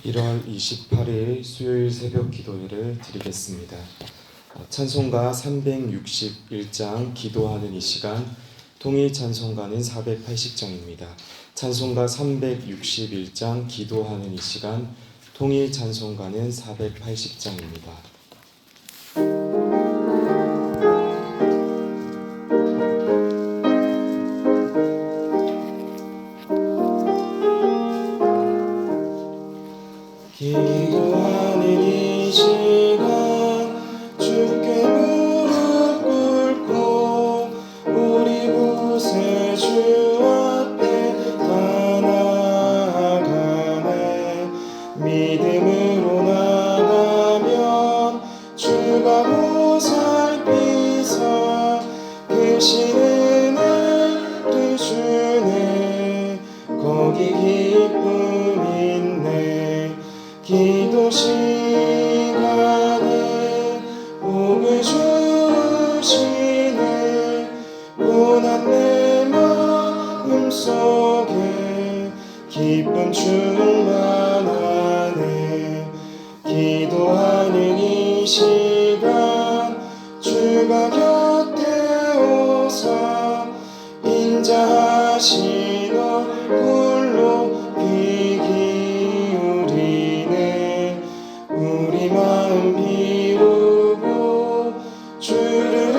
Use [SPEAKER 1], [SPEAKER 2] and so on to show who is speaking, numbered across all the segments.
[SPEAKER 1] 1월 28일 수요일 새벽 기도회를 드리겠습니다. 찬송가 361장 기도하는 이 시간, 통일 찬송가는 480장입니다. 찬송가 361장 기도하는 이 시간, 통일 찬송가는 480장입니다. 기도하는 이 시간 주께 무릎 꿇고 우리 구세주 앞에 다 나아가네. 믿음으로 나가면 주가 보살피사 크신 은혜를 주네. 거기 기쁨 있네. 기도 시간에 복을 주시네. 고난 내 마음 속에 기쁨 충만하네. 기도하는 이 시간 주가 곁에 오사 인자하신 얼굴로 귀 기울이네. 우리 마음 비우고 주를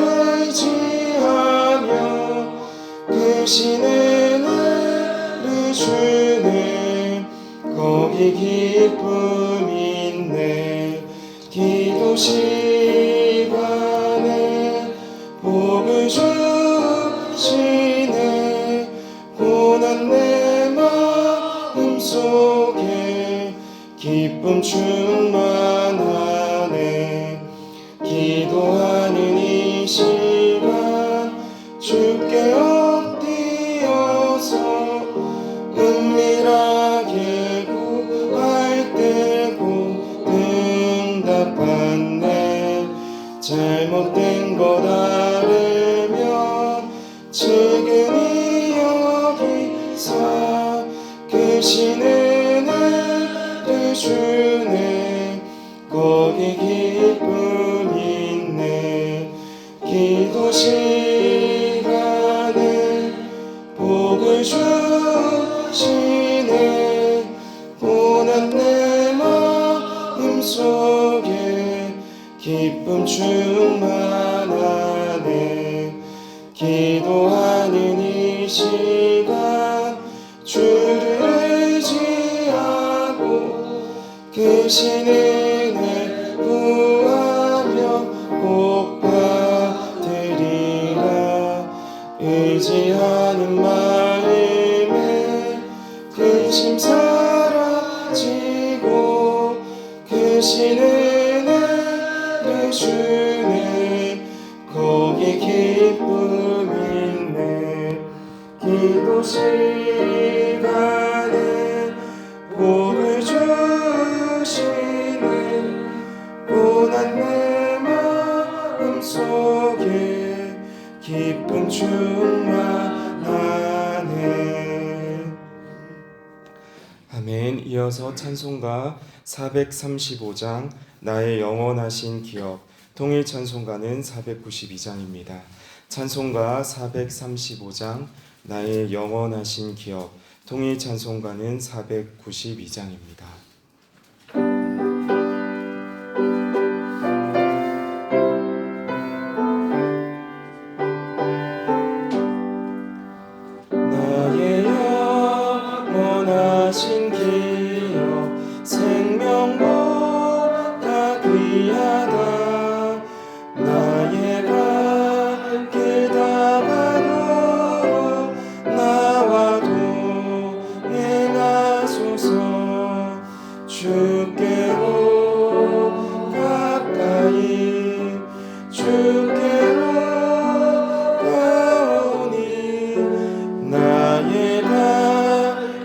[SPEAKER 1] 의지하며 크신 은혜를 주네. 거기 기쁨 있네. 기도 시간에 복을 주시네. 고난 내 마음 속에 기쁨 충만하네. 기도하는 이 시간 주께 엎드려서 은밀하게 구할 때고 응답받네. 잘못된 것 알으면 지금이 여기서 크신 은혜를 주네. 거기 기쁨 있네. 기도 시간에 복을 주시네. 고난 내 마음 속에 기쁨 충만하네. 기도하는 이 시간 주를 의지하고 크신 은혜 구하며 복 받으리라. 의지하는 마음에 근심 사라지고 크신 은혜를 주네. 거기 기쁨 있네. 기도 시간에 복을 주시네. 고난 내 마음 속에 기쁨 충만하네. 아멘. 이어서 찬송가 435장 나의 영원하신 기업, 통일 찬송가는 492장입니다. 찬송가 435장 나의 영원하신 기업, 통일 찬송가는 492장입니다. 나의 영원하신 기업, 생명보다 귀하다. 나의 갈 길 다가도록 나와도 행하소서. 주께로 가까이 주께로 가오니. 나의 갈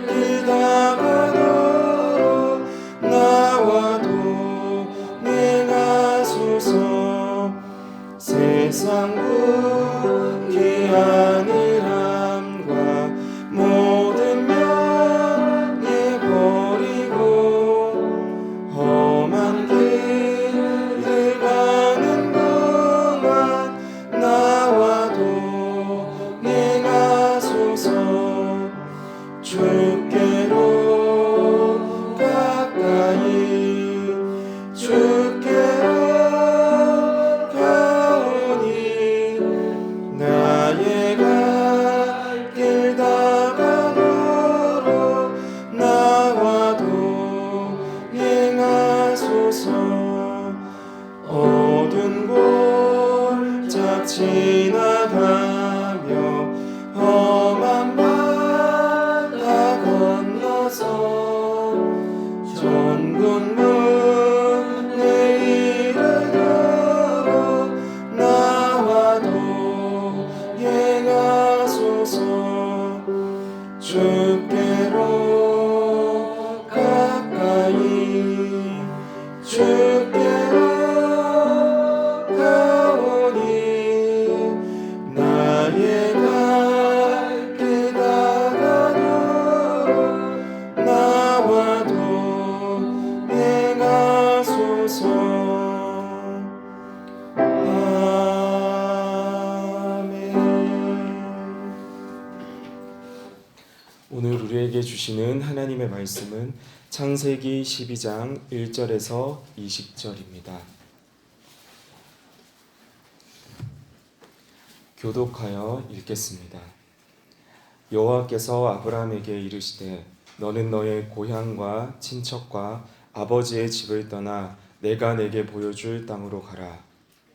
[SPEAKER 1] 길 다가도록 나와도 행하소서. 세상 부귀한 일함과 모든 명예 버리고 지나가며 험한 바다 건너서 전군문에 이르도록 나와도 행하소서. 주께로 가까이 주께로 가오니 나의 갈 길 다가도록 나와도 행하소서. 아멘. 오늘 우리에게 주시는 하나님의 말씀은 창세기 12장 1절에서 20절입니다. 교독하여 읽겠습니다. 여호와께서 아브라함에게 이르시되 너는 너의 고향과 친척과 아버지의 집을 떠나 내가 내게 보여줄 땅으로 가라.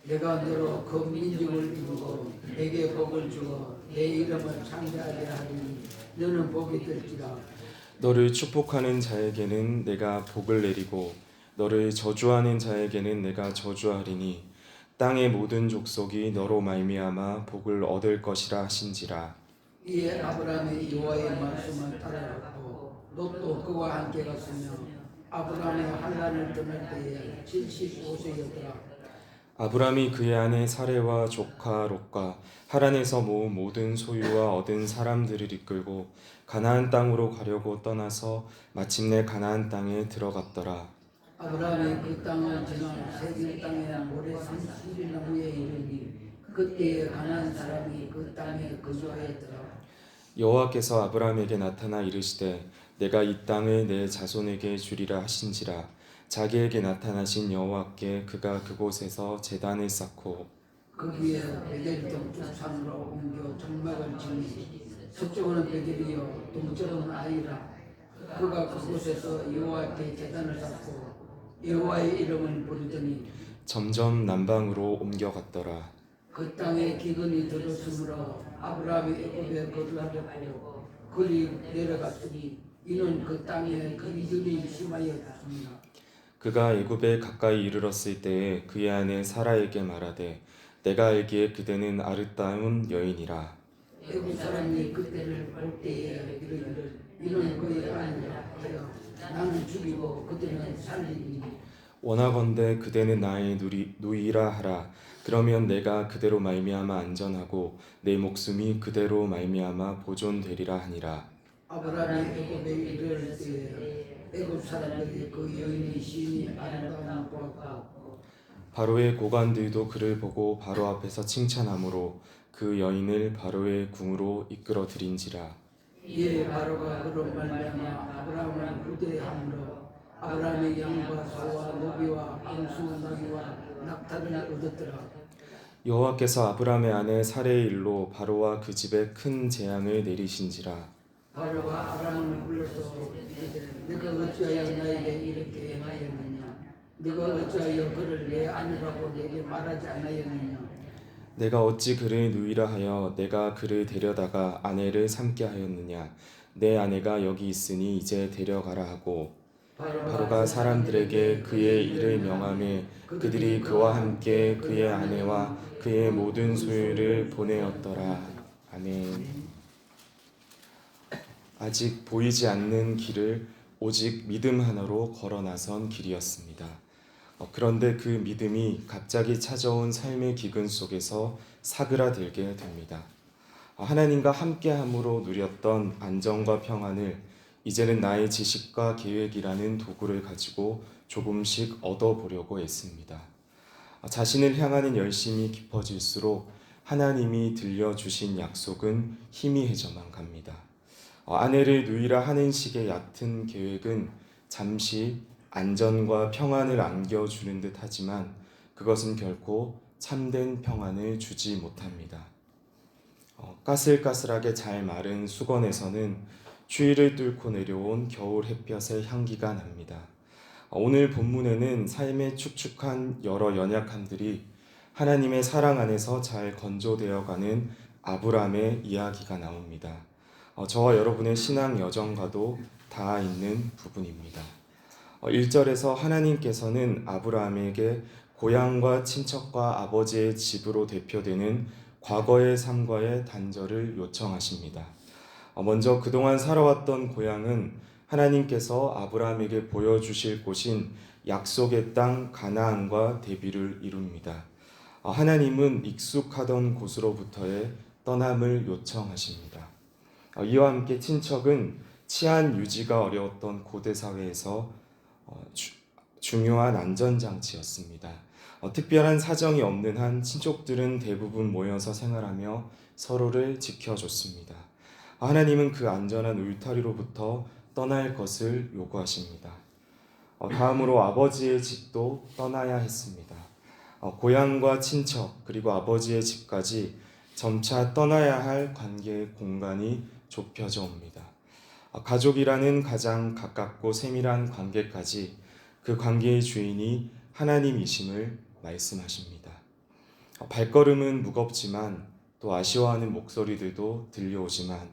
[SPEAKER 2] 내가 너로 그 민족을 이루고 내게 복을 주어 내 이름을 창대하게 하리니 너는 복이 될지라.
[SPEAKER 1] 너를 축복하는 자에게는 내가 복을 내리고 너를 저주하는 자에게는 내가 저주하리니 땅의 모든 족속이 너로 말미암아 복을 얻을 것이라 하신지라.
[SPEAKER 2] 이에 아브라함이 여호와의 말씀을 따라갔고 롯도 그와 함께 갔으며 아브라함의 한란을 떠날 때에 75세였더라.
[SPEAKER 1] 아브람이 그의 아내 사레와 조카 롯과 하란에서 모은 모든 소유와 얻은 사람들을 이끌고 가나안 땅으로 가려고 떠나서 마침내 가나안 땅에 들어갔더라.
[SPEAKER 2] 아브라함이 그 땅을 지나 세겜 땅에 모래 30일 나무에 이르니 그때에 가나안 사람이 그 땅에 거주하였더라.
[SPEAKER 1] 여호와께서 아브람에게 나타나 이르시되 내가 이 땅을 내 자손에게 주리라 하신지라. 자기에게 나타나신 여호와께 그가 그곳에서 제단을 쌓고
[SPEAKER 2] 그 위에 베델 동쪽 산으로 옮겨 장막을 지니 서쪽은 베델이요 동쪽은 아이라. 그가 그곳에서 여호와께 제단을 쌓고 여호와의 이름을 부르더니
[SPEAKER 1] 점점 남방으로 옮겨갔더라.
[SPEAKER 2] 그 땅에 기근이 들었으므로 아브라함이 애굽에 거주하였고 그리 내려갔으니 이는 그 땅에 기근이 심하였습니다.
[SPEAKER 1] 그가 애굽에 가까이 이르렀을 때에 그의 아내 사라에게 말하되 내가 알기에 그대는 아름다운 여인이라.
[SPEAKER 2] 애굽 사람이 그때를 볼 때에 이르기를 이는 그의 아내라 하여 나는 죽이고 그들은 살리니
[SPEAKER 1] 원하건대 그대는 나의 누이라 하라. 그러면 내가 그대로 말미암아 안전하고 내 목숨이 그대로 말미암아 보존되리라 하니라.
[SPEAKER 2] 아브라함이 애굽에 이르를 때에 애굽 사람들이 그 여인의 시인이 아름다움을 보았고
[SPEAKER 1] 바로의 고관들도 그를 보고 바로 앞에서 칭찬함으로 그 여인을 바로의 궁으로 이끌어 들인지라.
[SPEAKER 2] 이에 바로가 그로 말미암아 아브라함을 후대함으로 아브라함의 양과 소와 노비와 암수 나귀와 낙타를 얻었더라.
[SPEAKER 1] 여호와께서 아브람의 아내 사레의 일로 바로와 그 집에 큰 재앙을 내리신지라.
[SPEAKER 2] 바로가 아브라함을 불러서 이르되 네가 어찌하여 나에게 이렇게 행하였느냐? 네가 어찌하여 그를 내 아내라고 내게 말하지 않았느냐?
[SPEAKER 1] 내가 어찌 그를 누이라 하여 내가 그를 데려다가 아내를 삼게 하였느냐? 내 아내가 여기 있으니 이제 데려가라 하고 바로가 사람들에게 그의 일을 명하매 그들이 그와 함께 그의 아내와 그의 모든 소유를 보내었더라. 아멘. 아직 보이지 않는 길을 오직 믿음 하나로 걸어 나선 길이었습니다. 그런데 그 믿음이 갑자기 찾아온 삶의 기근 속에서 사그라들게 됩니다. 하나님과 함께함으로 누렸던 안정과 평안을 이제는 나의 지식과 계획이라는 도구를 가지고 조금씩 얻어보려고 애씁니다. 자신을 향하는 열심이 깊어질수록 하나님이 들려주신 약속은 희미해져만 갑니다. 아내를 누이라 하는 식의 얕은 계획은 잠시 안전과 평안을 안겨주는 듯 하지만 그것은 결코 참된 평안을 주지 못합니다. 까슬까슬하게 잘 마른 수건에서는 추위를 뚫고 내려온 겨울 햇볕의 향기가 납니다. 오늘 본문에는 삶의 축축한 여러 연약함들이 하나님의 사랑 안에서 잘 건조되어가는 아브라함의 이야기가 나옵니다. 저와 여러분의 신앙 여정과도 닿아 있는 부분입니다. 1절에서 하나님께서는 아브라함에게 고향과 친척과 아버지의 집으로 대표되는 과거의 삶과의 단절을 요청하십니다. 먼저 그동안 살아왔던 고향은 하나님께서 아브라함에게 보여주실 곳인 약속의 땅 가나안과 대비를 이룹니다. 하나님은 익숙하던 곳으로부터의 떠남을 요청하십니다. 이와 함께 친척은 치안 유지가 어려웠던 고대 사회에서 중요한 안전장치였습니다. 특별한 사정이 없는 한 친족들은 대부분 모여서 생활하며 서로를 지켜줬습니다. 하나님은 그 안전한 울타리로부터 떠날 것을 요구하십니다. 다음으로 아버지의 집도 떠나야 했습니다. 고향과 친척 그리고 아버지의 집까지 점차 떠나야 할 관계의 공간이 좁혀져 옵니다. 가족이라는 가장 가깝고 세밀한 관계까지 그 관계의 주인이 하나님이심을 말씀하십니다. 발걸음은 무겁지만 또 아쉬워하는 목소리들도 들려오지만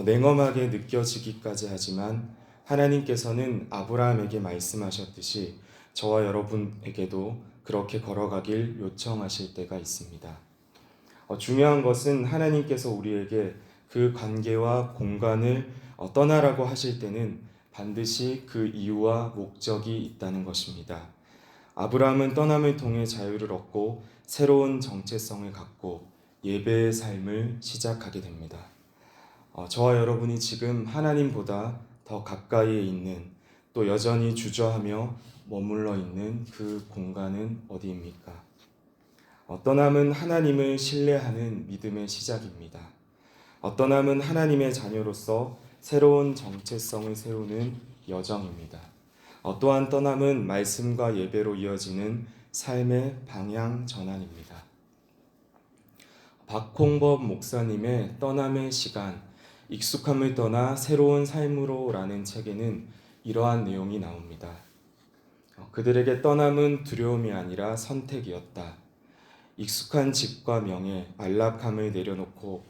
[SPEAKER 1] 냉엄하게 느껴지기까지 하지만 하나님께서는 아브라함에게 말씀하셨듯이 저와 여러분에게도 그렇게 걸어가길 요청하실 때가 있습니다. 중요한 것은 하나님께서 우리에게 그 관계와 공간을 떠나라고 하실 때는 반드시 그 이유와 목적이 있다는 것입니다. 아브라함은 떠남을 통해 자유를 얻고 새로운 정체성을 갖고 예배의 삶을 시작하게 됩니다. 저와 여러분이 지금 하나님보다 더 가까이에 있는 또 여전히 주저하며 머물러 있는 그 공간은 어디입니까? 떠남은 하나님을 신뢰하는 믿음의 시작입니다. 떠남은 하나님의 자녀로서 새로운 정체성을 세우는 여정입니다. 또한 떠남은 말씀과 예배로 이어지는 삶의 방향 전환입니다. 박홍법 목사님의 떠남의 시간, 익숙함을 떠나 새로운 삶으로라는 책에는 이러한 내용이 나옵니다. 그들에게 떠남은 두려움이 아니라 선택이었다. 익숙한 집과 명예, 안락함을 내려놓고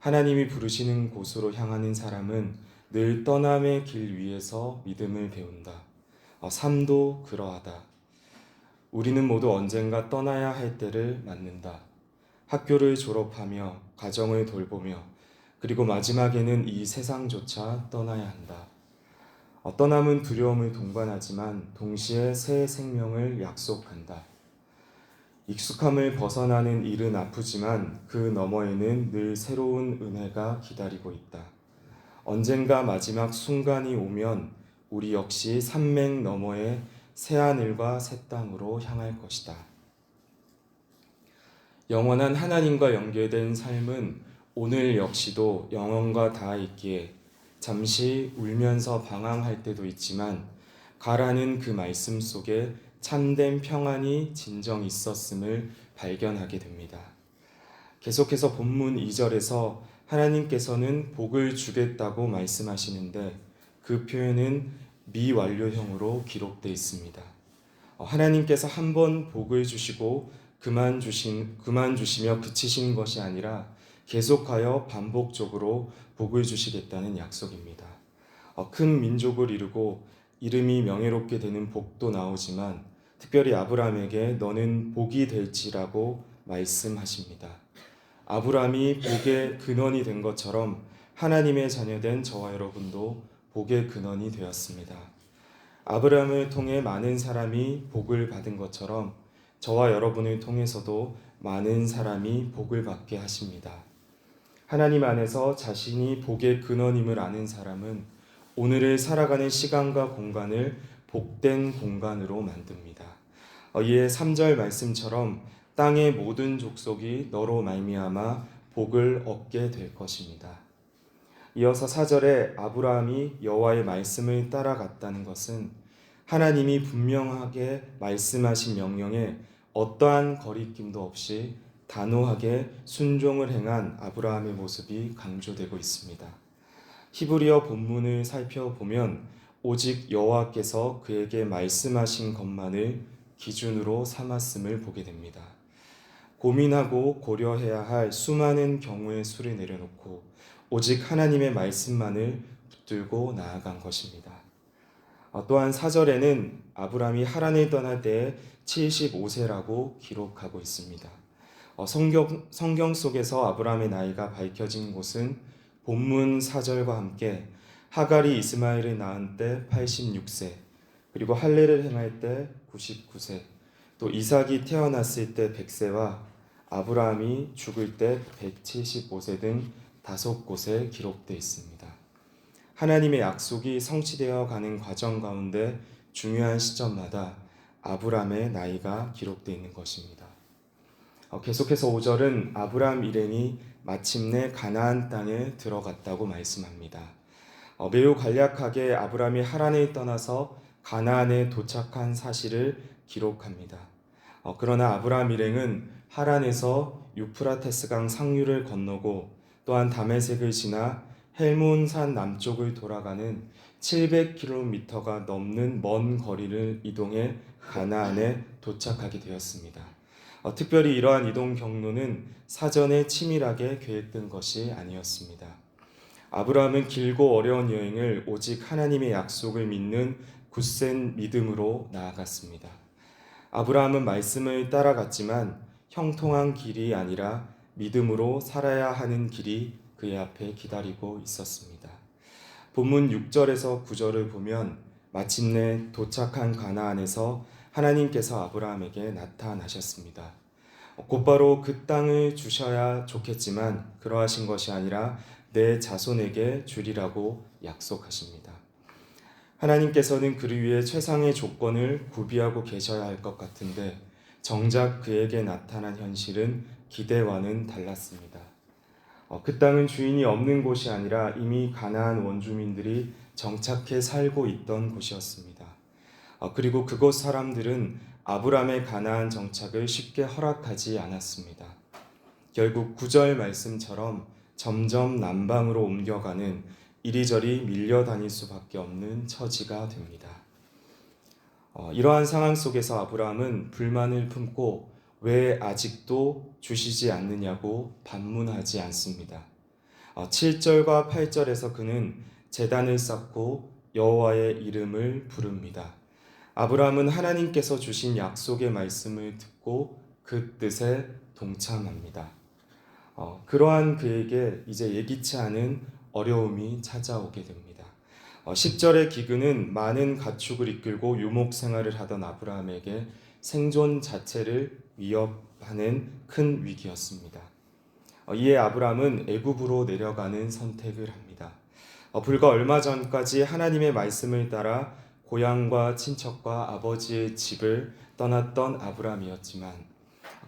[SPEAKER 1] 하나님이 부르시는 곳으로 향하는 사람은 늘 떠남의 길 위에서 믿음을 배운다. 삶도 그러하다. 우리는 모두 언젠가 떠나야 할 때를 맞는다. 학교를 졸업하며 가정을 돌보며 그리고 마지막에는 이 세상조차 떠나야 한다. 떠남은 두려움을 동반하지만 동시에 새 생명을 약속한다. 익숙함을 벗어나는 일은 아프지만 그 너머에는 늘 새로운 은혜가 기다리고 있다. 언젠가 마지막 순간이 오면 우리 역시 산맥 너머의 새하늘과 새 땅으로 향할 것이다. 영원한 하나님과 연결된 삶은 오늘 역시도 영혼과 닿아 있기에 잠시 울면서 방황할 때도 있지만 가라는 그 말씀 속에 참된 평안이 진정 있었음을 발견하게 됩니다. 계속해서 본문 2절에서 하나님께서는 복을 주겠다고 말씀하시는데 그 표현은 미완료형으로 기록되어 있습니다. 하나님께서 한 번 복을 주시고 그만 주시며 그치신 것이 아니라 계속하여 반복적으로 복을 주시겠다는 약속입니다. 큰 민족을 이루고 이름이 명예롭게 되는 복도 나오지만 특별히 아브라함에게 너는 복이 될지라고 말씀하십니다. 아브라함이 복의 근원이 된 것처럼 하나님의 자녀된 저와 여러분도 복의 근원이 되었습니다. 아브라함을 통해 많은 사람이 복을 받은 것처럼 저와 여러분을 통해서도 많은 사람이 복을 받게 하십니다. 하나님 안에서 자신이 복의 근원임을 아는 사람은 오늘을 살아가는 시간과 공간을 복된 공간으로 만듭니다. 이에 3절 말씀처럼 땅의 모든 족속이 너로 말미암아 복을 얻게 될 것입니다. 이어서 4절에 아브라함이 여호와의 말씀을 따라갔다는 것은 하나님이 분명하게 말씀하신 명령에 어떠한 거리낌도 없이 단호하게 순종을 행한 아브라함의 모습이 강조되고 있습니다. 히브리어 본문을 살펴보면 오직 여호와께서 그에게 말씀하신 것만을 기준으로 삼았음을 보게 됩니다. 고민하고 고려해야 할 수많은 경우의 수를 내려놓고 오직 하나님의 말씀만을 붙들고 나아간 것입니다. 또한 4절에는 아브라함이 하란을 떠날 때 75세라고 기록하고 있습니다. 성경 속에서 아브라함의 나이가 밝혀진 곳은 본문 4절과 함께 하갈이 이스마엘을 낳은 때 86세, 그리고 할례를 행할 때 99세, 또 이삭이 태어났을 때 100세와 아브라함이 죽을 때 175세 등 5곳에 기록되어 있습니다. 하나님의 약속이 성취되어 가는 과정 가운데 중요한 시점마다 아브라함의 나이가 기록되어 있는 것입니다. 계속해서 5절은 아브라함 일행이 마침내 가나안 땅에 들어갔다고 말씀합니다. 매우 간략하게 아브라함이 하란을 떠나서 가나안에 도착한 사실을 기록합니다. 그러나 아브라함 일행은 하란에서 유프라테스강 상류를 건너고 또한 다메섹을 지나 헬몬산 남쪽을 돌아가는 700km가 넘는 먼 거리를 이동해 가나안에 도착하게 되었습니다. 특별히 이러한 이동 경로는 사전에 치밀하게 계획된 것이 아니었습니다. 아브라함은 길고 어려운 여행을 오직 하나님의 약속을 믿는 굳센 믿음으로 나아갔습니다. 아브라함은 말씀을 따라갔지만 형통한 길이 아니라 믿음으로 살아야 하는 길이 그의 앞에 기다리고 있었습니다. 본문 6절에서 9절을 보면 마침내 도착한 가나안에서 하나님께서 아브라함에게 나타나셨습니다. 곧바로 그 땅을 주셔야 좋겠지만 그러하신 것이 아니라 내 자손에게 주리라고 약속하십니다. 하나님께서는 그를 위해 최상의 조건을 구비하고 계셔야 할 것 같은데 정작 그에게 나타난 현실은 기대와는 달랐습니다. 그 땅은 주인이 없는 곳이 아니라 이미 가나안 원주민들이 정착해 살고 있던 곳이었습니다. 그리고 그곳 사람들은 아브라함의 가나안 정착을 쉽게 허락하지 않았습니다. 결국 9절 말씀처럼 점점 남방으로 옮겨가는 이리저리 밀려다닐 수밖에 없는 처지가 됩니다. 이러한 상황 속에서 아브라함은 불만을 품고 왜 아직도 주시지 않느냐고 반문하지 않습니다. 7절과 8절에서 그는 제단을 쌓고 여호와의 이름을 부릅니다. 아브라함은 하나님께서 주신 약속의 말씀을 듣고 그 뜻에 동참합니다. 그러한 그에게 이제 예기치 않은 어려움이 찾아오게 됩니다. 10절의 기근은 많은 가축을 이끌고 유목 생활을 하던 아브라함에게 생존 자체를 위협하는 큰 위기였습니다. 이에 아브라함은 애굽으로 내려가는 선택을 합니다. 불과 얼마 전까지 하나님의 말씀을 따라 고향과 친척과 아버지의 집을 떠났던 아브라함이었지만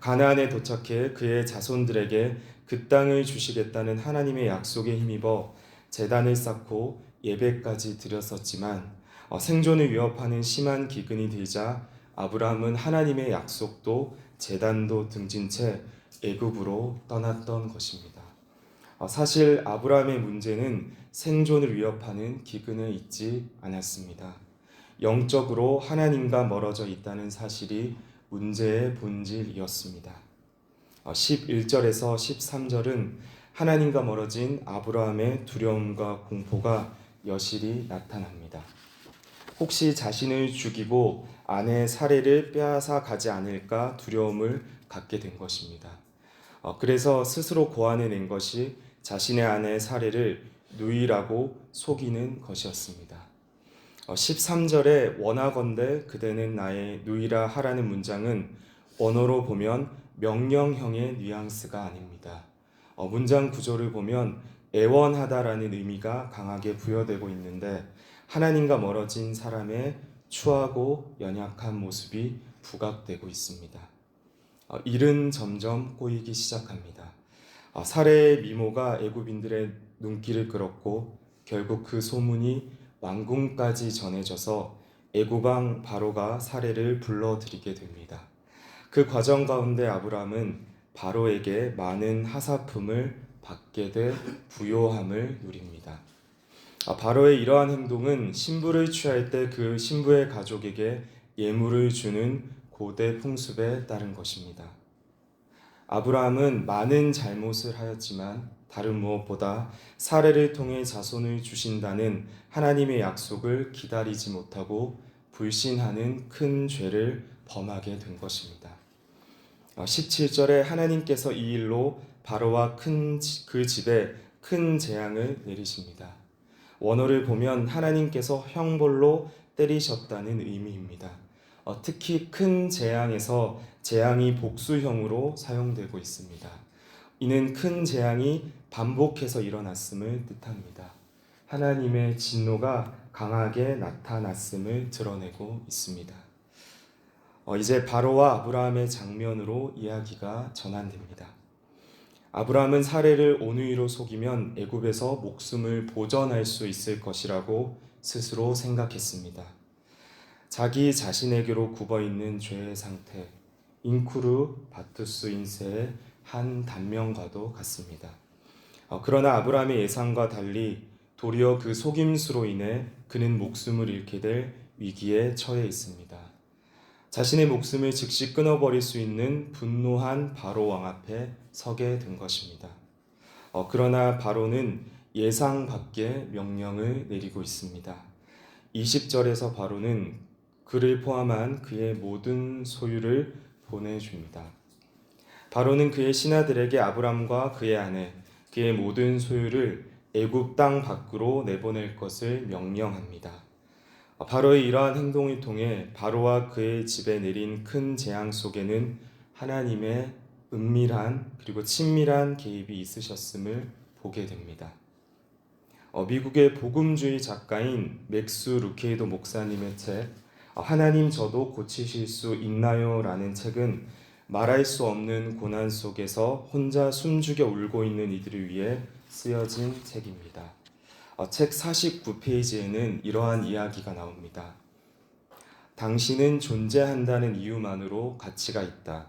[SPEAKER 1] 가나안에 도착해 그의 자손들에게 그 땅을 주시겠다는 하나님의 약속에 힘입어 제단을 쌓고 예배까지 드렸었지만 생존을 위협하는 심한 기근이 들자 아브라함은 하나님의 약속도 제단도 등진 채 애굽으로 떠났던 것입니다. 사실 아브라함의 문제는 생존을 위협하는 기근에 있지 않았습니다. 영적으로 하나님과 멀어져 있다는 사실이 문제의 본질이었습니다. 11절에서 13절은 하나님과 멀어진 아브라함의 두려움과 공포가 여실히 나타납니다. 혹시 자신을 죽이고 아내의 살해를 빼앗아 가지 않을까 두려움을 갖게 된 것입니다. 그래서 스스로 고안해낸 것이 자신의 아내의 살해를 누이라고 속이는 것이었습니다. 13절에 원하건대 그대는 나의 누이라 하라는 문장은 언어로 보면 명령형의 뉘앙스가 아닙니다. 문장 구조를 보면 애원하다라는 의미가 강하게 부여되고 있는데 하나님과 멀어진 사람의 추하고 연약한 모습이 부각되고 있습니다. 일은 점점 꼬이기 시작합니다. 살해의 미모가 애굽인들의 눈길을 끌었고 결국 그 소문이 왕궁까지 전해져서 애굽왕 바로가 살해를 불러들이게 됩니다. 그 과정 가운데 아브라함은 바로에게 많은 하사품을 받게 돼 부요함을 누립니다. 바로의 이러한 행동은 신부를 취할 때 그 신부의 가족에게 예물을 주는 고대 풍습에 따른 것입니다. 아브라함은 많은 잘못을 하였지만 다른 무엇보다 사례를 통해 자손을 주신다는 하나님의 약속을 기다리지 못하고 불신하는 큰 죄를 범하게 된 것입니다. 17절에 하나님께서 이 일로 바로와 그 집에 큰 재앙을 내리십니다. 원어를 보면 하나님께서 형벌로 때리셨다는 의미입니다. 특히 큰 재앙에서 재앙이 복수형으로 사용되고 있습니다. 이는 큰 재앙이 반복해서 일어났음을 뜻합니다. 하나님의 진노가 강하게 나타났음을 드러내고 있습니다. 이제 바로와 아브라함의 장면으로 이야기가 전환됩니다. 아브라함은 사례를 온유이로 속이면 애굽에서 목숨을 보전할 수 있을 것이라고 스스로 생각했습니다. 자기 자신에게로 굽어있는 죄의 상태, 인쿠르 바투스 인세의 한 단면과도 같습니다. 그러나 아브라함의 예상과 달리 도리어 그 속임수로 인해 그는 목숨을 잃게 될 위기에 처해 있습니다. 자신의 목숨을 즉시 끊어버릴 수 있는 분노한 바로 왕 앞에 서게 된 것입니다. 그러나 바로는 예상 밖의 명령을 내리고 있습니다. 20절에서 바로는 그를 포함한 그의 모든 소유를 보내줍니다. 바로는 그의 신하들에게 아브람과 그의 아내, 그의 모든 소유를 애굽 땅 밖으로 내보낼 것을 명령합니다. 바로의 이러한 행동을 통해 바로와 그의 집에 내린 큰 재앙 속에는 하나님의 은밀한 그리고 친밀한 개입이 있으셨음을 보게 됩니다. 미국의 복음주의 작가인 맥스 루케이도 목사님의 책 하나님 저도 고치실 수 있나요? 라는 책은 말할 수 없는 고난 속에서 혼자 숨죽여 울고 있는 이들을 위해 쓰여진 책입니다. 책 49페이지에는 이러한 이야기가 나옵니다. 당신은 존재한다는 이유만으로 가치가 있다.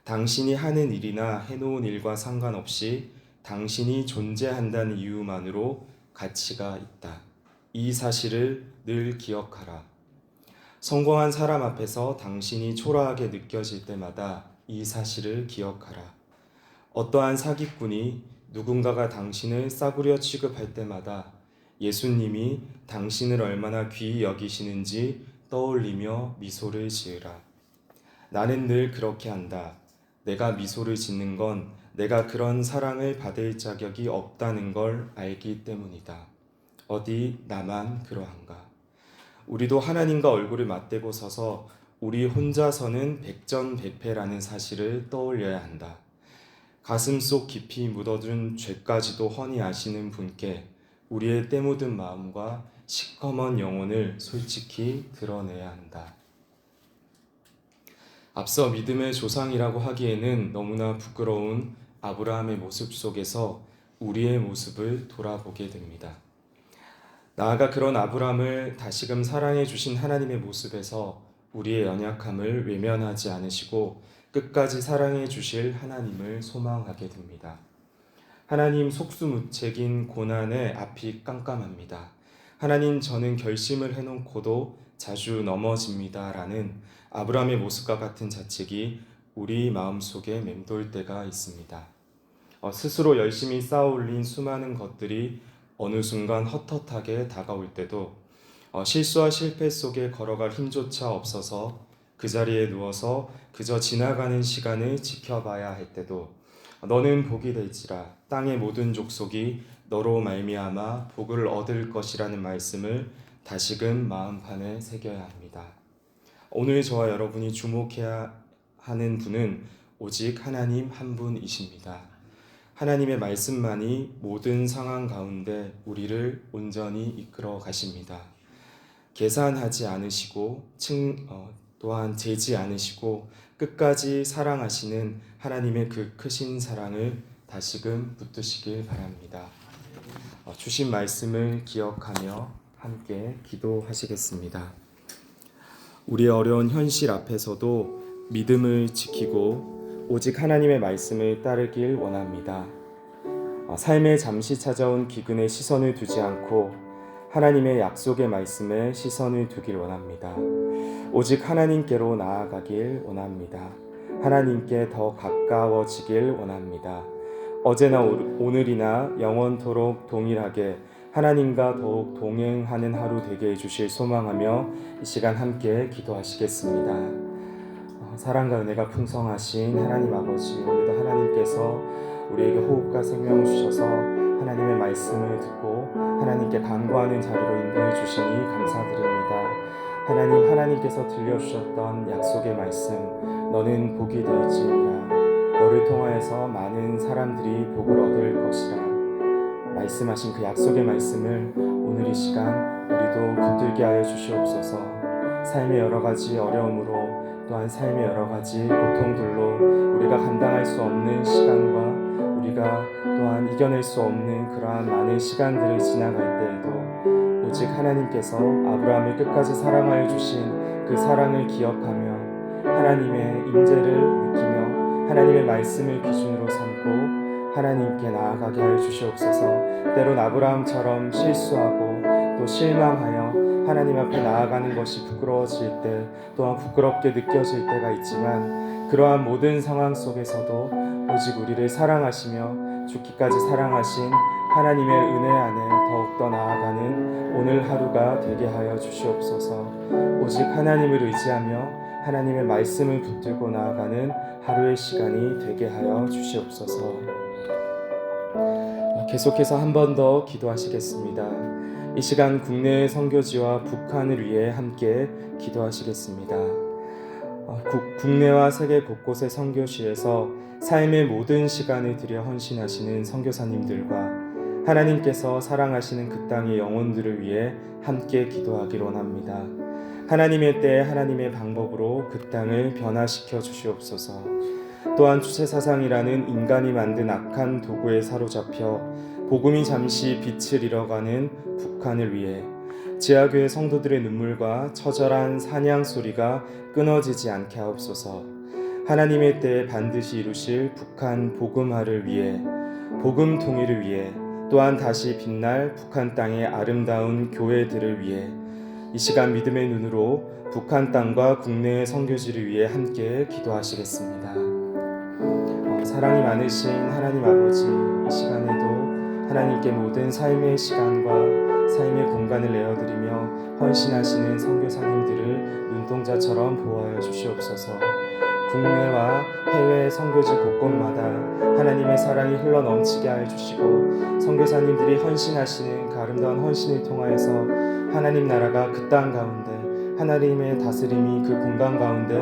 [SPEAKER 1] 당신이 하는 일이나 해놓은 일과 상관없이 당신이 존재한다는 이유만으로 가치가 있다. 이 사실을 늘 기억하라. 성공한 사람 앞에서 당신이 초라하게 느껴질 때마다 이 사실을 기억하라. 어떠한 사기꾼이 누군가가 당신을 싸구려 취급할 때마다 예수님이 당신을 얼마나 귀히 여기시는지 떠올리며 미소를 지으라. 나는 늘 그렇게 한다. 내가 미소를 짓는 건 내가 그런 사랑을 받을 자격이 없다는 걸 알기 때문이다. 어디 나만 그러한가? 우리도 하나님과 얼굴을 맞대고 서서 우리 혼자서는 백전백패라는 사실을 떠올려야 한다. 가슴속 깊이 묻어둔 죄까지도 훤히 아시는 분께 우리의 때 묻은 마음과 시커먼 영혼을 솔직히 드러내야 한다. 앞서 믿음의 조상이라고 하기에는 너무나 부끄러운 아브라함의 모습 속에서 우리의 모습을 돌아보게 됩니다. 나아가 그런 아브라함을 다시금 사랑해 주신 하나님의 모습에서 우리의 연약함을 외면하지 않으시고 끝까지 사랑해 주실 하나님을 소망하게 됩니다. 하나님 속수무책인 고난의 앞이 깜깜합니다. 하나님 저는 결심을 해놓고도 자주 넘어집니다. 라는 아브라함의 모습과 같은 자책이 우리 마음속에 맴돌 때가 있습니다. 스스로 열심히 쌓아올린 수많은 것들이 어느 순간 헛헛하게 다가올 때도 실수와 실패 속에 걸어갈 힘조차 없어서 그 자리에 누워서 그저 지나가는 시간을 지켜봐야 할 때도 너는 복이 될지라 땅의 모든 족속이 너로 말미암아 복을 얻을 것이라는 말씀을 다시금 마음판에 새겨야 합니다. 오늘 저와 여러분이 주목해야 하는 분은 오직 하나님 한 분이십니다. 하나님의 말씀만이 모든 상황 가운데 우리를 온전히 이끌어 가십니다. 계산하지 않으시고 또한 재지 않으시고 끝까지 사랑하시는 하나님의 그 크신 사랑을 다시금 붙드시길 바랍니다. 주신 말씀을 기억하며 함께 기도하시겠습니다. 우리의 어려운 현실 앞에서도 믿음을 지키고 오직 하나님의 말씀을 따르길 원합니다. 삶에 잠시 찾아온 기근에 시선을 두지 않고 하나님의 약속의 말씀에 시선을 두길 원합니다. 오직 하나님께로 나아가길 원합니다. 하나님께 더 가까워지길 원합니다. 어제나 오늘이나 영원토록 동일하게 하나님과 더욱 동행하는 하루 되게 해주실 소망하며 이 시간 함께 기도하시겠습니다. 사랑과 은혜가 풍성하신 하나님 아버지, 오늘도 하나님께서 우리에게 호흡과 생명을 주셔서 하나님의 말씀을 듣고 하나님께 간구하는 자리로 인도해 주시니 감사드립니다. 하나님께서 들려주셨던 약속의 말씀, 너는 복이 될지니라, 너를 통하여서 많은 사람들이 복을 얻을 것이라 말씀하신 그 약속의 말씀을 오늘 이 시간 우리도 붙들게 하여 주시옵소서. 삶의 여러 가지 어려움으로, 또한 삶의 여러 가지 고통들로 우리가 감당할 수 없는 시간과 우리가 또한 이겨낼 수 없는 그러한 많은 시간들을 지나갈 때에도 오직 하나님께서 아브라함을 끝까지 사랑하여 주신 그 사랑을 기억하며 하나님의 임재를 느끼며 하나님의 말씀을 기준으로 삼고 하나님께 나아가게 하여 주시옵소서. 때론 아브라함처럼 실수하고 또 실망하여 하나님 앞에 나아가는 것이 부끄러워질 때, 또한 부끄럽게 느껴질 때가 있지만 그러한 모든 상황 속에서도 오직 우리를 사랑하시며 죽기까지 사랑하신 하나님의 은혜 안에 더욱더 나아가는 오늘 하루가 되게 하여 주시옵소서. 오직 하나님을 의지하며 하나님의 말씀을 붙들고 나아가는 하루의 시간이 되게 하여 주시옵소서. 계속해서 한 번 더 기도하시겠습니다. 이 시간 국내의 선교지와 북한을 위해 함께 기도하시겠습니다. 국내와 세계 곳곳의 선교시에서 삶의 모든 시간을 들여 헌신하시는 선교사님들과 하나님께서 사랑하시는 그 땅의 영혼들을 위해 함께 기도하길 원합니다. 하나님의 때에 하나님의 방법으로 그 땅을 변화시켜 주시옵소서. 또한 주체사상이라는 인간이 만든 악한 도구에 사로잡혀 복음이 잠시 빛을 잃어가는 북한을 위해 지하교회 성도들의 눈물과 처절한 사냥 소리가 끊어지지 않게 하옵소서. 하나님의 때에 반드시 이루실 북한 복음화를 위해, 복음 통일을 위해, 또한 다시 빛날 북한 땅의 아름다운 교회들을 위해 이 시간 믿음의 눈으로 북한 땅과 국내의 선교지를 위해 함께 기도하시겠습니다. 사랑이 많으신 하나님 아버지, 이 시간에도 하나님께 모든 삶의 시간과 삶의 공간을 내어드리며 헌신하시는 선교사님들을 눈동자처럼 보호하여 주시옵소서. 국내와 해외 선교지 곳곳마다 하나님의 사랑이 흘러넘치게 하여 주시고 선교사님들이 헌신하시는 그 아름다운 헌신을 통하여서 하나님 나라가 그 땅 가운데 하나님의 다스림이 그 공간 가운데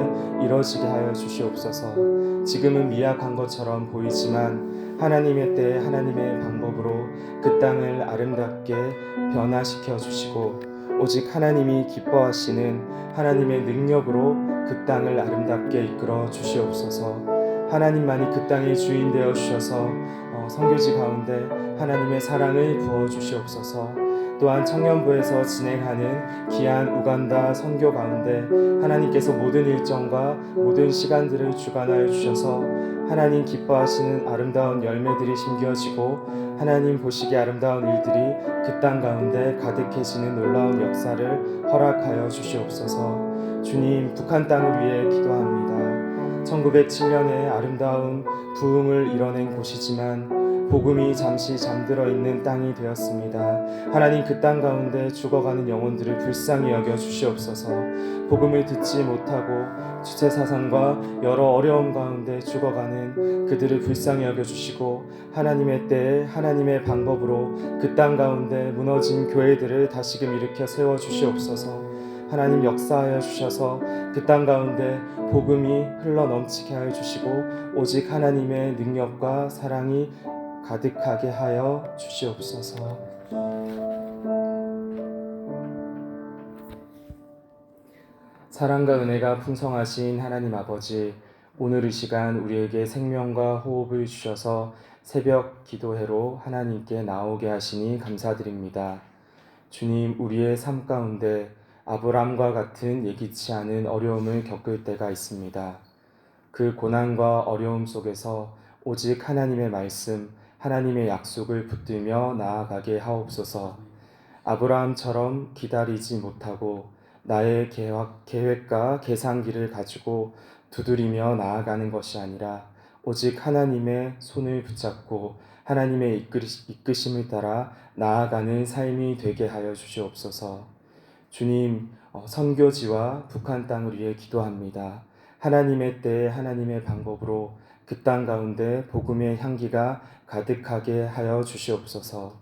[SPEAKER 1] 이루어지게 하여 주시옵소서. 지금은 미약한 것처럼 보이지만 하나님의 때에 하나님의 방법으로 그 땅을 아름답게 변화시켜 주시고 오직 하나님이 기뻐하시는 하나님의 능력으로 그 땅을 아름답게 이끌어 주시옵소서. 하나님만이 그 땅의 주인 되어 주셔서 선교지 가운데 하나님의 사랑을 부어 주시옵소서. 또한 청년부에서 진행하는 귀한 우간다 선교 가운데 하나님께서 모든 일정과 모든 시간들을 주관하여 주셔서 하나님 기뻐하시는 아름다운 열매들이 심겨지고 하나님 보시기에 아름다운 일들이 그 땅 가운데 가득해지는 놀라운 역사를 허락하여 주시옵소서. 주님, 북한 땅을 위해 기도합니다. 1907년에 아름다운 부흥을 이뤄낸 곳이지만 복음이 잠시 잠들어 있는 땅이 되었습니다. 하나님, 그 땅 가운데 죽어가는 영혼들을 불쌍히 여겨 주시옵소서. 복음을 듣지 못하고 주체사상과 여러 어려움 가운데 죽어가는 그들을 불쌍히 여겨 주시고 하나님의 때에 하나님의 방법으로 그 땅 가운데 무너진 교회들을 다시금 일으켜 세워 주시옵소서. 하나님 역사하여 주셔서 그 땅 가운데 복음이 흘러넘치게 하여 주시고 오직 하나님의 능력과 사랑이 가득하게 하여 주시옵소서. 사랑과 은혜가 풍성하신 하나님 아버지, 오늘 이 시간 우리에게 생명과 호흡을 주셔서 새벽 기도회로 하나님께 나오게 하시니 감사드립니다. 주님, 우리의 삶 가운데 아브람과 같은 예기치 않은 어려움을 겪을 때가 있습니다. 그 고난과 어려움 속에서 오직 하나님의 말씀, 하나님의 약속을 붙들며 나아가게 하옵소서. 아브라함처럼 기다리지 못하고 나의 계획과 계산기를 가지고 두드리며 나아가는 것이 아니라 오직 하나님의 손을 붙잡고 하나님의 이끄심을 따라 나아가는 삶이 되게 하여 주시옵소서. 주님, 선교지와 북한 땅을 위해 기도합니다. 하나님의 때에 하나님의 방법으로 그 땅 가운데 복음의 향기가 가득하게 하여 주시옵소서.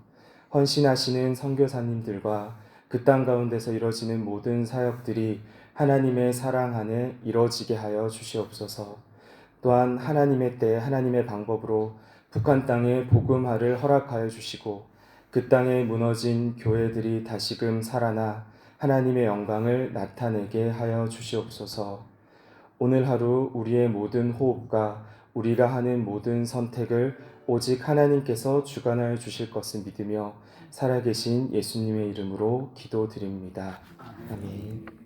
[SPEAKER 1] 헌신하시는 선교사님들과 그 땅 가운데서 이루어지는 모든 사역들이 하나님의 사랑 안에 이루어지게 하여 주시옵소서. 또한 하나님의 때 하나님의 방법으로 북한 땅에 복음화를 허락하여 주시고 그 땅에 무너진 교회들이 다시금 살아나 하나님의 영광을 나타내게 하여 주시옵소서. 오늘 하루 우리의 모든 호흡과 우리가 하는 모든 선택을 오직 하나님께서 주관하여 주실 것을 믿으며 살아계신 예수님의 이름으로 기도드립니다. 아멘.